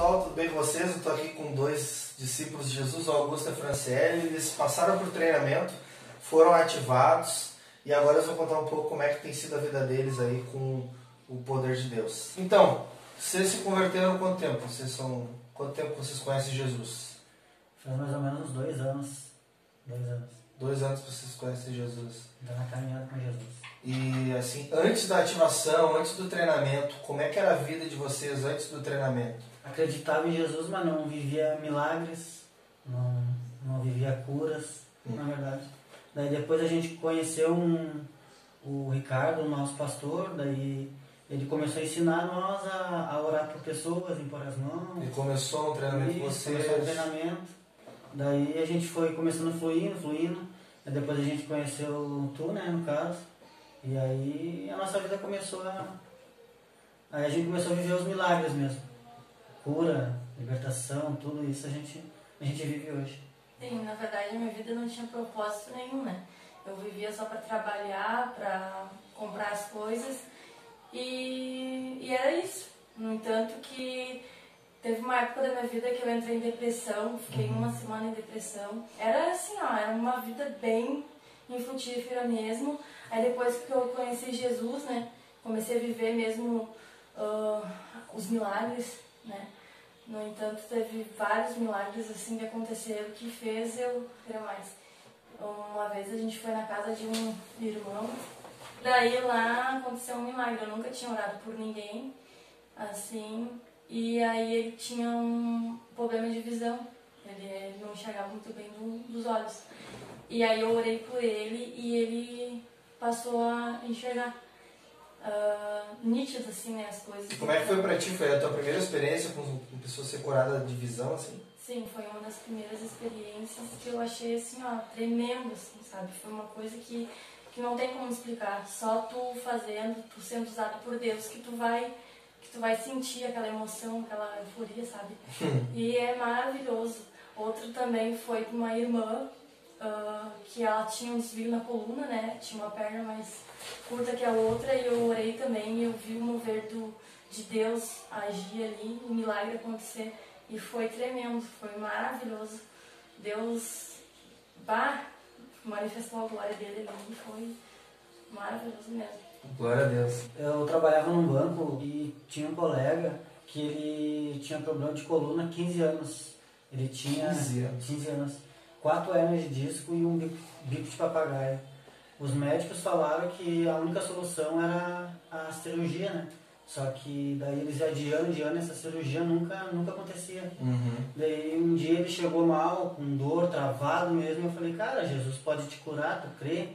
pessoal, tudo bem com vocês? Eu estou aqui com dois discípulos de Jesus, o Augusto e a Franciele. Eles passaram por treinamento, foram ativados e agora eu vou contar um pouco como é que tem sido a vida deles aí com o poder de Deus. Então, vocês se converteram há quanto tempo? Quanto tempo vocês conhecem Jesus? Faz mais ou menos uns 2 anos. 2 anos. 2 anos que vocês conhecem Jesus. Está na caminhada com Jesus. E assim, antes da ativação, antes do treinamento, como é que era a vida de vocês antes do treinamento? Acreditava em Jesus, mas não vivia milagres, não vivia curas, na verdade. Daí depois a gente conheceu o Ricardo, o nosso pastor, daí ele começou a ensinar nós a orar por pessoas, impor as mãos. Ele começou um treinamento com vocês? Começou o treinamento. Daí a gente foi começando fluindo. Aí depois a gente conheceu tu, né, no caso. E aí a nossa vida começou Aí a gente começou a viver os milagres mesmo. Cura, libertação, tudo isso a gente vive hoje. Sim, na verdade a minha vida não tinha propósito nenhum, né? Eu vivia só para trabalhar, para comprar as coisas e era isso. No entanto que teve uma época da minha vida que eu entrei em depressão, fiquei uma semana em depressão. Era assim, era uma vida bem infrutífera mesmo. Aí depois que eu conheci Jesus, né, comecei a viver mesmo os milagres, né. No entanto, teve vários milagres assim que aconteceram que fez eu querer mais. Uma vez a gente foi na casa de um irmão, daí lá aconteceu um milagre. Eu nunca tinha orado por ninguém, assim, e aí ele tinha um problema de visão. Ele não enxergava muito bem dos olhos. E aí eu orei por ele e ele passou a enxergar nítido, assim, né, as coisas. E como é que foi pra ti? Foi a tua primeira experiência com pessoa ser curada de visão, assim? Sim, foi uma das primeiras experiências que eu achei, assim, tremendo, assim, sabe? Foi uma coisa que não tem como explicar. Só tu fazendo, tu sendo usado por Deus, que tu vai sentir aquela emoção, aquela euforia, sabe? E é maravilhoso. Outro também foi de uma irmã, que ela tinha um desvio na coluna, né? Tinha uma perna mais curta que a outra, e eu orei também e eu vi o mover de Deus agir ali, o milagre acontecer, e foi tremendo, foi maravilhoso. Deus manifestou a glória dele ali, e foi maravilhoso mesmo. Glória a Deus. Eu trabalhava num banco e tinha um colega que ele tinha problema de coluna há 15 anos. Ele tinha 15 anos. 4 hernias de disco e um bico de papagaio. Os médicos falaram que a única solução era a cirurgia, né? Só que daí eles adiando, essa cirurgia nunca acontecia. Daí um dia ele chegou mal, com dor, travado mesmo. Eu falei, cara, Jesus pode te curar, tu crê?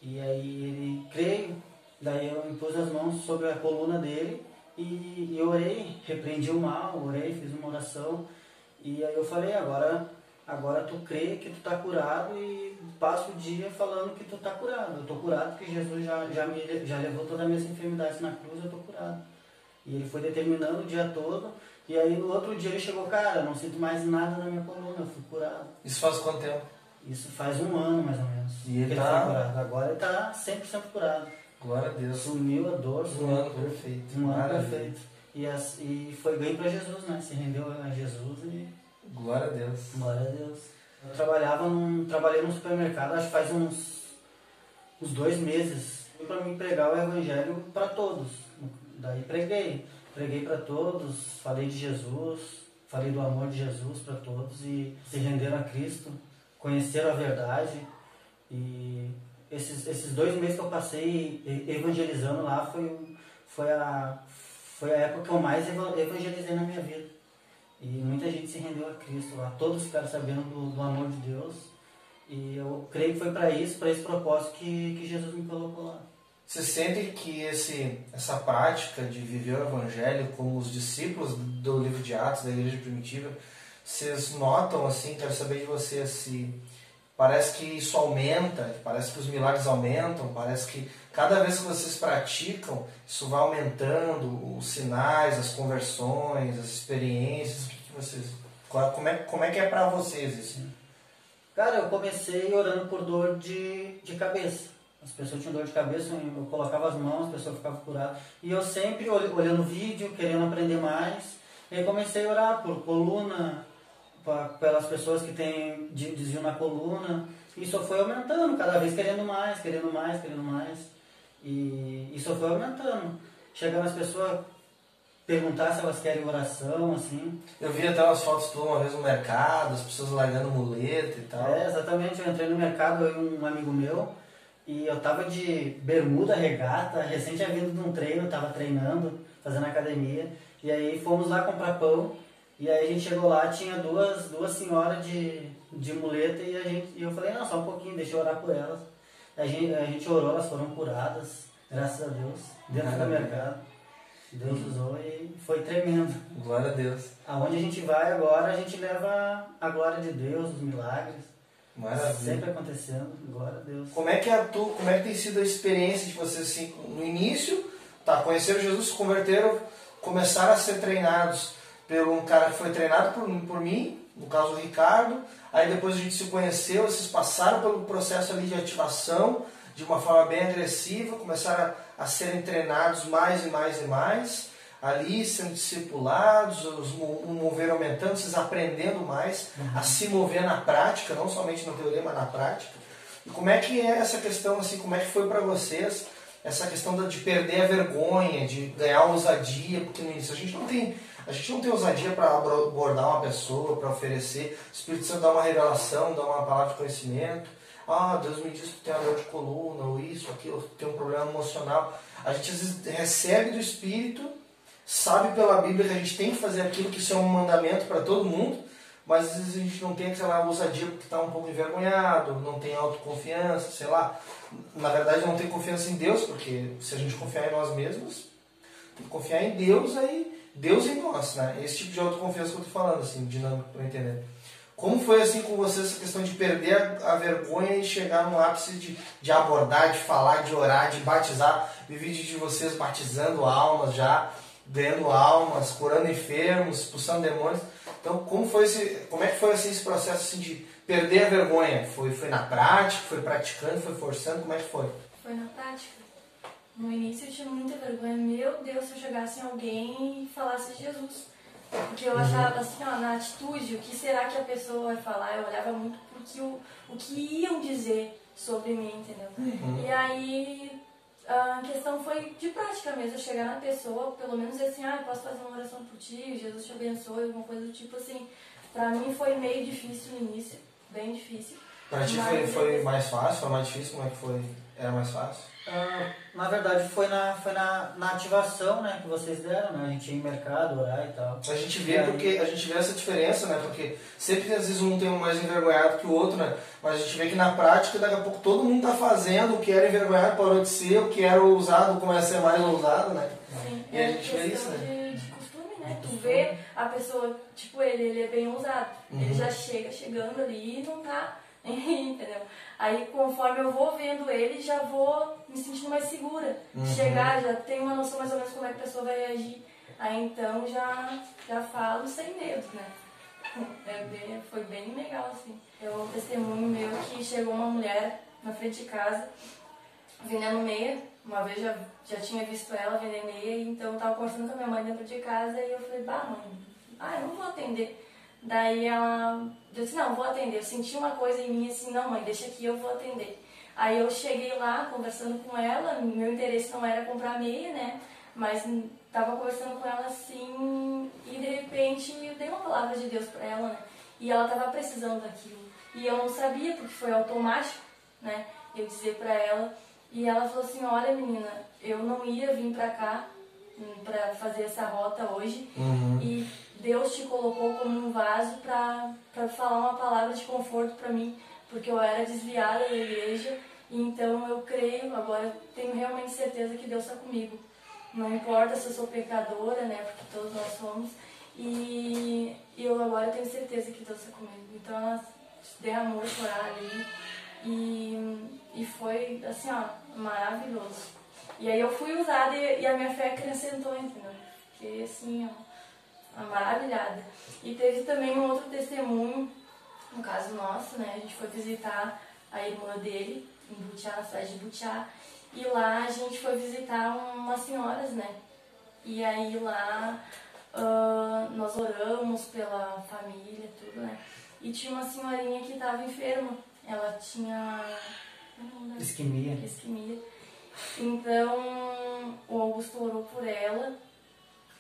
E aí ele creio. Daí eu impus as mãos sobre a coluna dele e orei, repreendi o mal, orei, fiz uma oração. E aí eu falei, agora tu crê que tu tá curado e passa o dia falando que tu tá curado. Eu tô curado porque Jesus já levou todas as minhas enfermidades na cruz, eu tô curado. E ele foi determinando o dia todo. E aí no outro dia ele chegou, cara, não sinto mais nada na minha coluna, eu fui curado. Isso faz quanto tempo? Isso faz 1 ano mais ou menos. E ele foi curado. Agora ele tá 100% curado. Glória a Deus. Sumiu a dor. 1 ano perfeito. 1 ano perfeito. E foi ganho para Jesus, né? Se rendeu a Jesus e... Glória a Deus. Glória a Deus. Eu trabalhei num supermercado, acho que faz uns 2 meses. Fui para mim pregar o evangelho para todos. Daí preguei para todos, falei de Jesus, falei do amor de Jesus para todos e se renderam a Cristo, conheceram a verdade. E esses 2 meses que eu passei evangelizando lá foi a época que eu mais evangelizei na minha vida. E muita gente se rendeu a Cristo lá, todos ficaram sabendo do amor de Deus. E eu creio que foi para esse propósito que Jesus me colocou lá. Você sente que essa prática de viver o Evangelho como os discípulos do livro de Atos, da igreja primitiva, vocês notam, assim, quero saber de vocês, se parece que isso aumenta, parece que os milagres aumentam, parece que cada vez que vocês praticam, isso vai aumentando, os sinais, as conversões, as experiências. O que vocês... Como é que é pra vocês isso? Cara, eu comecei orando por dor de cabeça. As pessoas tinham dor de cabeça, eu colocava as mãos, a pessoa ficava curada. E eu sempre olhando vídeo, querendo aprender mais. E aí comecei a orar por coluna, pelas pessoas que têm desvio na coluna. E só foi aumentando, cada vez querendo mais, querendo mais, querendo mais. E só foi aumentando. Chegando as pessoas perguntar se elas querem oração, assim. Eu vi até umas fotos tuas uma vez no mercado, as pessoas largando muleta e tal. Exatamente. Eu entrei no mercado, eu e um amigo meu, e eu tava de bermuda, regata, recém tinha vindo de um treino, tava treinando, fazendo academia. E aí fomos lá comprar pão, e aí a gente chegou lá, tinha duas senhoras de muleta, e eu falei, não, só um pouquinho, deixa eu orar por elas. A gente orou, elas foram curadas, graças a Deus, dentro do mercado. Deus usou e foi tremendo. Glória a Deus. Aonde a gente vai agora, a gente leva a glória de Deus, os milagres. Maravilha. Sempre acontecendo, glória a Deus. Como é que tem sido a experiência de vocês assim, no início, conheceram Jesus, se converteram, começaram a ser treinados por um cara que foi treinado por mim, no caso o Ricardo, aí depois a gente se conheceu, vocês passaram pelo processo ali de ativação, de uma forma bem agressiva, começaram a serem treinados mais e mais e mais, ali sendo discipulados, o mover aumentando, vocês aprendendo mais a se mover na prática, não somente na teoria, mas na prática. E como é que é essa questão, assim, como é que foi para vocês essa questão de perder a vergonha, de ganhar ousadia, porque no início a gente não tem ousadia para abordar uma pessoa, para oferecer, o Espírito Santo dá uma revelação, dá uma palavra de conhecimento, Deus me disse que tem uma dor de coluna, ou isso, aquilo, tem um problema emocional. A gente às vezes recebe do Espírito, sabe pela Bíblia que a gente tem que fazer aquilo, que isso é um mandamento para todo mundo, mas às vezes a gente não tem aquela ousadia porque está um pouco envergonhado, não tem autoconfiança, sei lá. Na verdade não tem confiança em Deus, porque se a gente confiar em nós mesmos, tem que confiar em Deus, aí Deus em nós, né? Esse tipo de autoconfiança que eu estou falando, assim, dinâmico para entender. Como foi assim com você essa questão de perder a vergonha e chegar no ápice de abordar, de falar, de orar, de batizar? Vi vídeo de vocês batizando almas já, ganhando almas, curando enfermos, expulsando demônios. Então, como é que foi assim, esse processo assim, de perder a vergonha? Foi na prática, foi praticando, foi forçando? Como é que foi? Foi na prática. No início eu tinha muita vergonha. Meu Deus, se eu chegasse em alguém e falasse de Jesus. Porque eu achava assim, na atitude, o que será que a pessoa vai falar? Eu olhava muito porque o que iam dizer sobre mim, entendeu? E aí a questão foi de prática mesmo, chegar na pessoa, pelo menos assim, eu posso fazer uma oração por ti, Jesus te abençoe, alguma coisa do tipo assim. Pra mim foi meio difícil no início, bem difícil. Pra ti foi mais fácil, foi mais difícil? Como é que foi? Era mais fácil? Na verdade foi na ativação, né, que vocês deram, né? A gente ia em mercado, orar e tal. A gente vê essa diferença, né? Porque sempre às vezes um tem um mais envergonhado que o outro, né? Mas a gente vê que na prática daqui a pouco todo mundo está fazendo o que era envergonhado parou de ser, o que era ousado começa a ser mais ousado, né? Sim, e a gente vê isso, né? De costume, né? Tu vê a pessoa, tipo ele é bem ousado. Ele já chegando ali e não tá, entendeu? Aí conforme eu vou vendo ele, já vou me sentindo mais segura. Chegar, já tenho uma noção mais ou menos como é que a pessoa vai reagir. Aí então já falo sem medo, né? Foi bem legal, assim. Um testemunho meu que chegou uma mulher na frente de casa vendendo meia. Uma vez já tinha visto ela vender meia, então eu tava conversando com a minha mãe dentro de casa e eu falei, mãe, eu não vou atender. Daí ela disse, não, vou atender. Eu senti uma coisa em mim assim, não mãe, deixa aqui, eu vou atender. Aí eu cheguei lá conversando com ela, meu interesse não era comprar meia, né? Mas tava conversando com ela assim e de repente eu dei uma palavra de Deus pra ela, né? E ela tava precisando daquilo. E eu não sabia porque foi automático, né? Eu dizer pra ela. E ela falou assim, olha menina, eu não ia vir pra cá pra fazer essa rota hoje. E Deus te colocou como um vaso pra falar uma palavra de conforto pra mim. Porque eu era desviada da igreja. E então eu creio, agora eu tenho realmente certeza que Deus está comigo. Não importa se eu sou pecadora, né? Porque todos nós somos. E eu agora tenho certeza que Deus está comigo. Então ela derramou chorar ali. E foi, assim, maravilhoso. E aí eu fui usada e a minha fé acrescentou, entendeu? Fiquei, assim, maravilhada. E teve também um outro testemunho, no caso nosso, né? A gente foi visitar a irmã dele, em Butiá, na cidade de Butiá. E lá a gente foi visitar umas senhoras, né? E aí lá nós oramos pela família, tudo, né? E tinha uma senhorinha que estava enferma. Ela tinha... Isquemia. Então, o Augusto orou por ela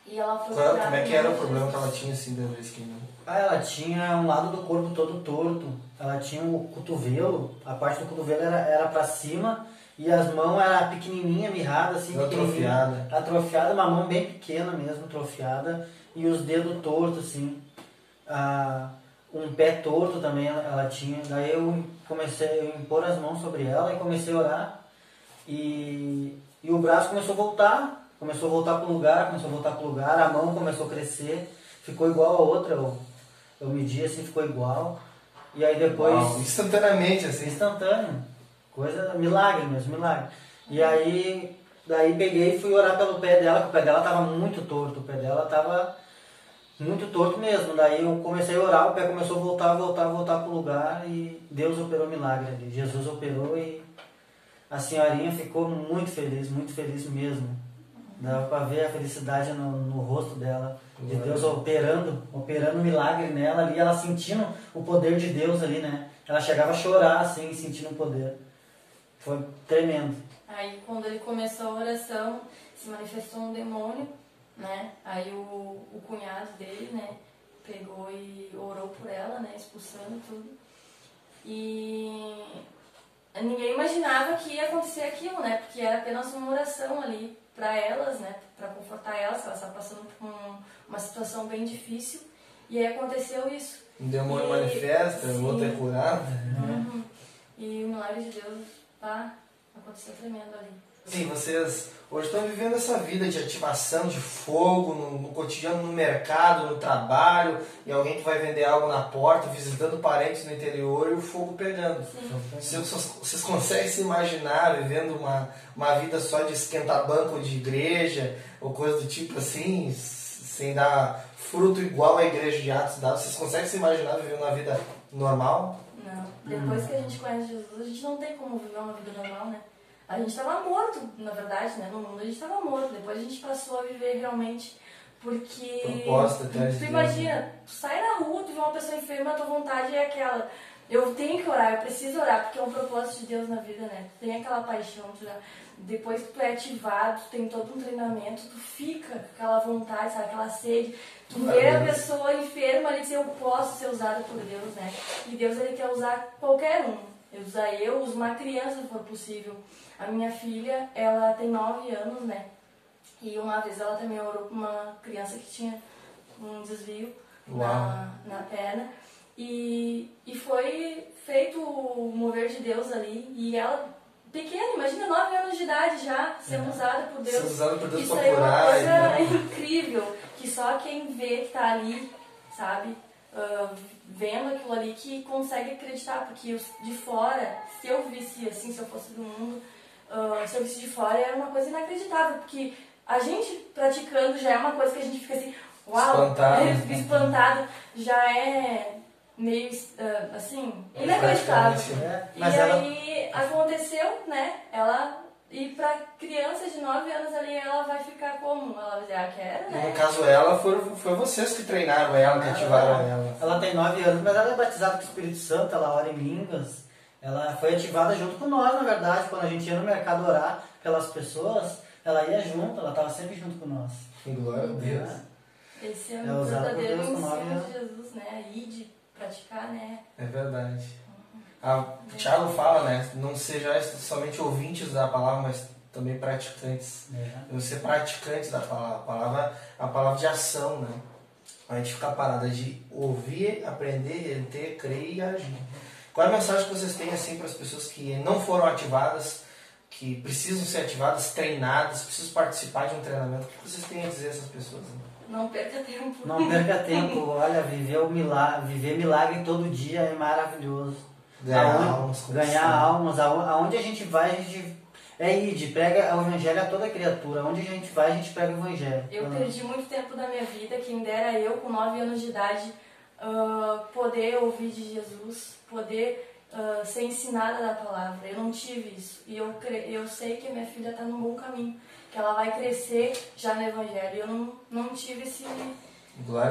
e ela foi Como curada. é que era o problema que ela tinha, assim, da isquemia? Ela tinha um lado do corpo todo torto. Ela tinha o cotovelo, a parte do cotovelo era pra cima e as mãos eram pequenininha, mirrada, assim, atrofiada, uma mão bem pequena mesmo, atrofiada, e os dedos tortos, assim. Um pé torto também ela tinha. Daí eu comecei a impor as mãos sobre ela e comecei a orar. E o braço começou a voltar pro lugar, a mão começou a crescer, ficou igual a outra, eu medi assim, ficou igual. E aí depois... Uau, instantaneamente, assim. Instantâneo. Coisa, milagre mesmo, milagre. E aí, daí peguei e fui orar pelo pé dela, que o pé dela estava muito torto, o pé dela estava muito torto mesmo. Daí eu comecei a orar, o pé começou a voltar pro lugar e Deus operou milagre ali. Jesus operou e a senhorinha ficou muito feliz mesmo. Dava para ver a felicidade no rosto dela, de Deus operando milagre nela ali, ela sentindo o poder de Deus ali, né? Ela chegava a chorar assim, sentindo o poder. Foi tremendo. Aí quando ele começou a oração, se manifestou um demônio, né? Aí o cunhado dele, né, pegou e orou por ela, né, expulsando tudo. E ninguém imaginava que ia acontecer aquilo, né? Porque era apenas uma oração ali para elas, né? Para confortar elas, elas estavam passando por uma situação bem difícil. E aí aconteceu isso. Um demônio manifesta, o outro é curado. Uhum. E o milagre de Deus aconteceu tremendo ali. Sim, vocês hoje estão vivendo essa vida de ativação, de fogo no cotidiano, no mercado, no trabalho, e alguém que vai vender algo na porta, visitando parentes no interior e o fogo pegando. Vocês conseguem se imaginar vivendo uma vida só de esquentar banco de igreja, ou coisa do tipo assim, sem dar fruto igual a igreja de Atos dava? Vocês conseguem se imaginar vivendo uma vida normal? Não. Depois que a gente conhece Jesus, a gente não tem como viver uma vida normal, né? A gente estava morto, na verdade, né? No mundo a gente estava morto. Depois a gente passou a viver realmente, porque... Tu imagina, tu sai na rua, tu vê uma pessoa enferma, a tua vontade é aquela... Eu tenho que orar, eu preciso orar, porque é um propósito de Deus na vida, né? Tu tem aquela paixão, depois que tu é ativado, tu tem todo um treinamento, tu fica com aquela vontade, sabe? Aquela sede. Tu vê a pessoa enferma e dizer, eu posso ser usada por Deus, né? E Deus, ele quer usar qualquer um. Usa uma criança, se for possível. A minha filha, ela tem 9 anos, né? E uma vez ela também orou com uma criança que tinha um desvio na perna. E foi feito o mover de Deus ali. E ela, pequena, imagina, 9 anos de idade já, sendo usada por Deus. Sendo usada por Deus Isso pra aí é uma curar, coisa incrível, que só quem vê que tá ali, sabe? Vendo aquilo ali que consegue acreditar, porque de fora, se eu visse assim, se eu fosse do mundo, se eu visse de fora, era uma coisa inacreditável, porque a gente praticando já é uma coisa que a gente fica assim, uau, espantado, já é meio assim, inacreditável. Mas aí aconteceu, né, e pra criança de 9 anos ali, ela vai ficar como? Ela vai dizer, quero, né? No caso ela, foi vocês que treinaram ela, que ativaram ela. Ela tem 9 anos, mas ela é batizada com o Espírito Santo, ela ora em línguas. Ela foi ativada junto com nós, na verdade. Quando a gente ia no mercado orar pelas pessoas, ela ia junto, ela estava sempre junto com nós. Glória a Deus. Esse é o verdadeiro ensino de Jesus, né? Ir de praticar, né? É verdade. O Thiago fala, né? Não seja somente ouvintes da palavra, mas também praticantes. Vamos ser praticantes da palavra. A palavra de ação, né? A gente ficar parada de ouvir, aprender, reter, crer e agir. Qual é a mensagem que vocês têm assim para as pessoas que não foram ativadas, que precisam ser ativadas, treinadas, precisam participar de um treinamento? O que vocês têm a dizer a essas pessoas? Não perca tempo. Não perca tempo. Olha, viver milagre todo dia é maravilhoso. Ganhar almas. Aonde a gente vai, a gente prega o evangelho a toda criatura. Aonde a gente vai, a gente prega o evangelho. Eu perdi muito tempo da minha vida, quem dera eu, com 9 anos de idade, poder ouvir de Jesus, poder ser ensinada da palavra. Eu não tive isso. E eu sei que a minha filha está num bom caminho. que ela vai crescer já no Evangelho. Eu não tive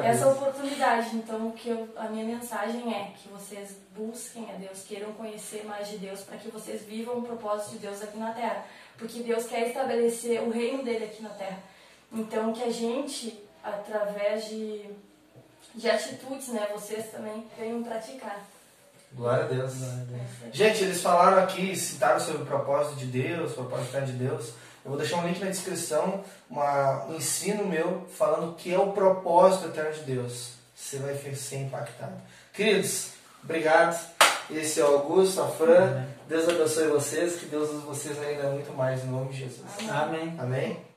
essa oportunidade. Então, a minha mensagem é que vocês busquem a Deus, queiram conhecer mais de Deus, para que vocês vivam o propósito de Deus aqui na Terra. Porque Deus quer estabelecer o reino dele aqui na Terra. Então, que a gente, através de atitudes, né, vocês também venham praticar. Glória a Deus. Gente, eles falaram aqui, citaram sobre o propósito de Deus, o propósito de Deus. Eu vou deixar um link na descrição, um ensino meu falando o que é o propósito eterno de Deus. Você vai ser impactado. Queridos, obrigado. Esse é o Augusto, a Fran. Deus abençoe vocês, que Deus use vocês ainda muito mais, em nome de Jesus. Amém. Amém.